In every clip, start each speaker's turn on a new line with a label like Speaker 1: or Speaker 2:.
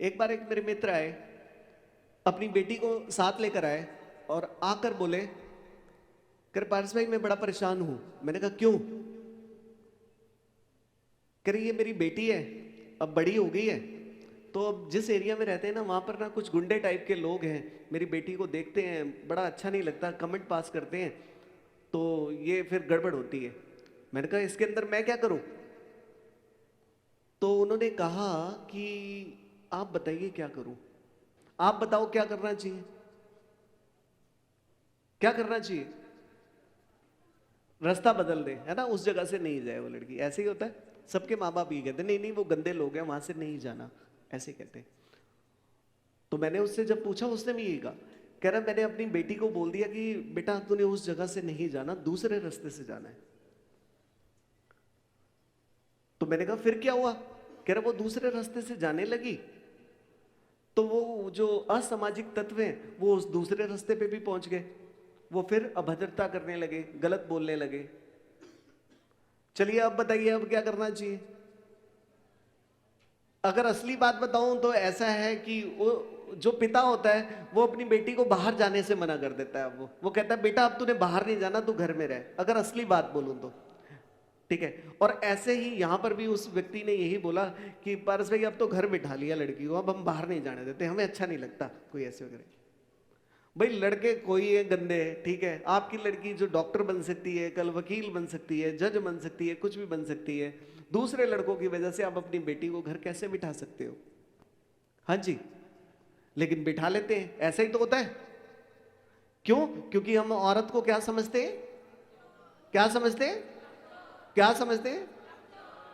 Speaker 1: एक बार एक मेरे मित्र आए, अपनी बेटी को साथ लेकर आए और आकर बोले, कर पारस भाई मैं बड़ा परेशान हूं। मैंने कहा क्यों? कह रही ये मेरी बेटी है, अब बड़ी हो गई है, तो अब जिस एरिया में रहते हैं ना वहां पर ना कुछ गुंडे टाइप के लोग हैं, मेरी बेटी को देखते हैं, बड़ा अच्छा नहीं लगता, कमेंट पास करते हैं, तो ये फिर गड़बड़ होती है। मैंने कहा इसके अंदर मैं क्या करूं? तो उन्होंने कहा कि आप बताइए क्या करूं, आप बताओ क्या करना चाहिए, क्या करना चाहिए? रास्ता बदल दे, है ना, उस जगह से नहीं जाए वो लड़की। ऐसे ही होता है, सबके माँ बाप ये कहते हैं नहीं नहीं वो गंदे लोग हैं, वहां से नहीं जाना, ऐसे कहते हैं। तो मैंने उससे जब पूछा, उसने भी यही कहा, कह रहा मैंने अपनी बेटी को बोल दिया कि बेटा तूने उस जगह से नहीं जाना, दूसरे रास्ते से जाना है। तो मैंने कहा फिर क्या हुआ? कह रहा वो दूसरे रास्ते से जाने लगी तो वो जो असामाजिक तत्व हैं वो उस दूसरे रास्ते पे भी पहुंच गए, वो फिर अभद्रता करने लगे, गलत बोलने लगे। चलिए अब बताइए अब क्या करना चाहिए? अगर असली बात बताऊं तो ऐसा है कि वो जो पिता होता है वो अपनी बेटी को बाहर जाने से मना कर देता है। वो कहता है बेटा अब तूने बाहर नहीं जाना, तू घर में रह, अगर असली बात बोलूं तो। ठीक है, और ऐसे ही यहां पर भी उस व्यक्ति ने यही बोला कि पारस भाई अब तो घर बिठा लिया लड़की को, अब हम बाहर नहीं जाने देते, हमें अच्छा नहीं लगता कोई ऐसे वगैरह। भाई लड़के कोई है गंदे, ठीक है, आपकी लड़की जो डॉक्टर बन सकती है, कल वकील बन सकती है, जज बन सकती है, कुछ भी बन सकती है, दूसरे लड़कों की वजह से आप अपनी बेटी को घर कैसे बिठा सकते हो? हाँ जी, लेकिन बिठा लेते हैं, ऐसा ही तो होता है। क्यों? क्योंकि हम औरत को क्या समझते हैं? क्या समझते हैं? क्या समझते हैं?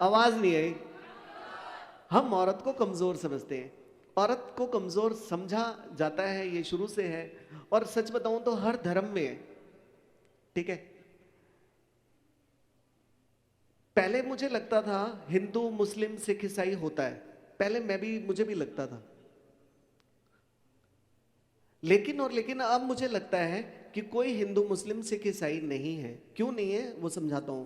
Speaker 1: आवाज नहीं आई। हम औरत को कमजोर समझते हैं। औरत को कमजोर समझा जाता है, ये शुरू से है, और सच बताऊं तो हर धर्म में है। ठीक है, पहले मुझे लगता था हिंदू मुस्लिम सिख ईसाई होता है, पहले मुझे भी लगता था, लेकिन अब मुझे लगता है कि कोई हिंदू मुस्लिम सिख ईसाई नहीं है। क्यों नहीं है वो समझाता हूं।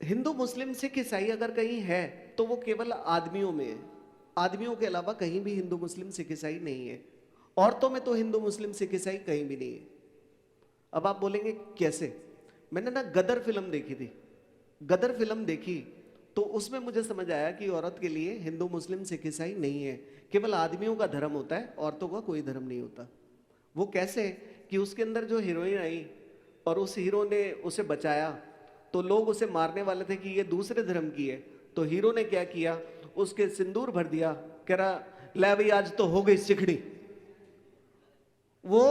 Speaker 1: हिंदू मुस्लिम सिख ईसाई अगर कहीं है तो वो केवल आदमियों में है, आदमियों के अलावा कहीं भी हिंदू मुस्लिम सिख ईसाई नहीं है। औरतों में तो हिंदू मुस्लिम सिख ईसाई कहीं भी नहीं है। अब आप बोलेंगे कैसे? मैंने ना गदर फिल्म देखी थी, गदर फिल्म देखी तो उसमें मुझे समझ आया कि औरत के लिए हिंदू मुस्लिम सिख ईसाई नहीं है, केवल आदमियों का धर्म होता है, औरतों का कोई धर्म नहीं होता। वो कैसे? कि उसके अंदर जो हीरोइन आई और उस हीरो ने उसे बचाया, तो लोग उसे मारने वाले थे कि ये दूसरे धर्म की है, तो हीरो ने क्या किया, उसके सिंदूर भर दिया, कह रहा ले भाई आज तो हो गई सिखड़ी। वो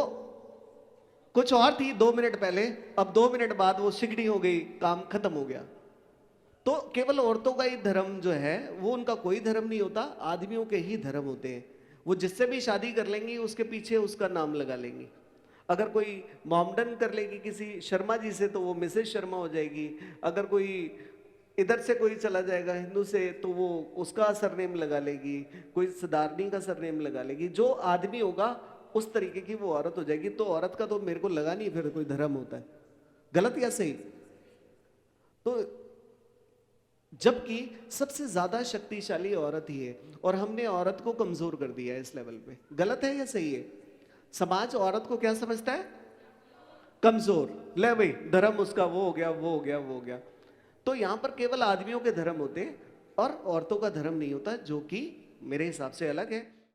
Speaker 1: कुछ और थी 2 मिनट पहले, अब 2 मिनट बाद वो सिखड़ी हो गई, काम खत्म हो गया। तो केवल औरतों का ही धर्म जो है वो उनका कोई धर्म नहीं होता, आदमियों के ही धर्म होते हैं। वो जिससे भी शादी कर लेंगी उसके पीछे उसका नाम लगा लेंगी। अगर कोई मोमडन कर लेगी किसी शर्मा जी से तो वो मिसेस शर्मा हो जाएगी। अगर कोई इधर से कोई चला जाएगा हिंदू से तो वो उसका सरनेम लगा लेगी, कोई सदारनी का सरनेम लगा लेगी। जो आदमी होगा उस तरीके की वो औरत हो जाएगी। तो औरत का तो मेरे को लगा नहीं फिर कोई धर्म होता है, गलत या सही? तो जबकि सबसे ज्यादा शक्तिशाली औरत ही है और हमने औरत को कमजोर कर दिया है इस लेवल पे। गलत है या सही है? समाज औरत को क्या समझता है? कमजोर। ले भाई धर्म उसका वो हो गया, वो हो गया, वो हो गया। तो यहां पर केवल आदमियों के धर्म होते हैं और औरतों का धर्म नहीं होता, जो कि मेरे हिसाब से अलग है।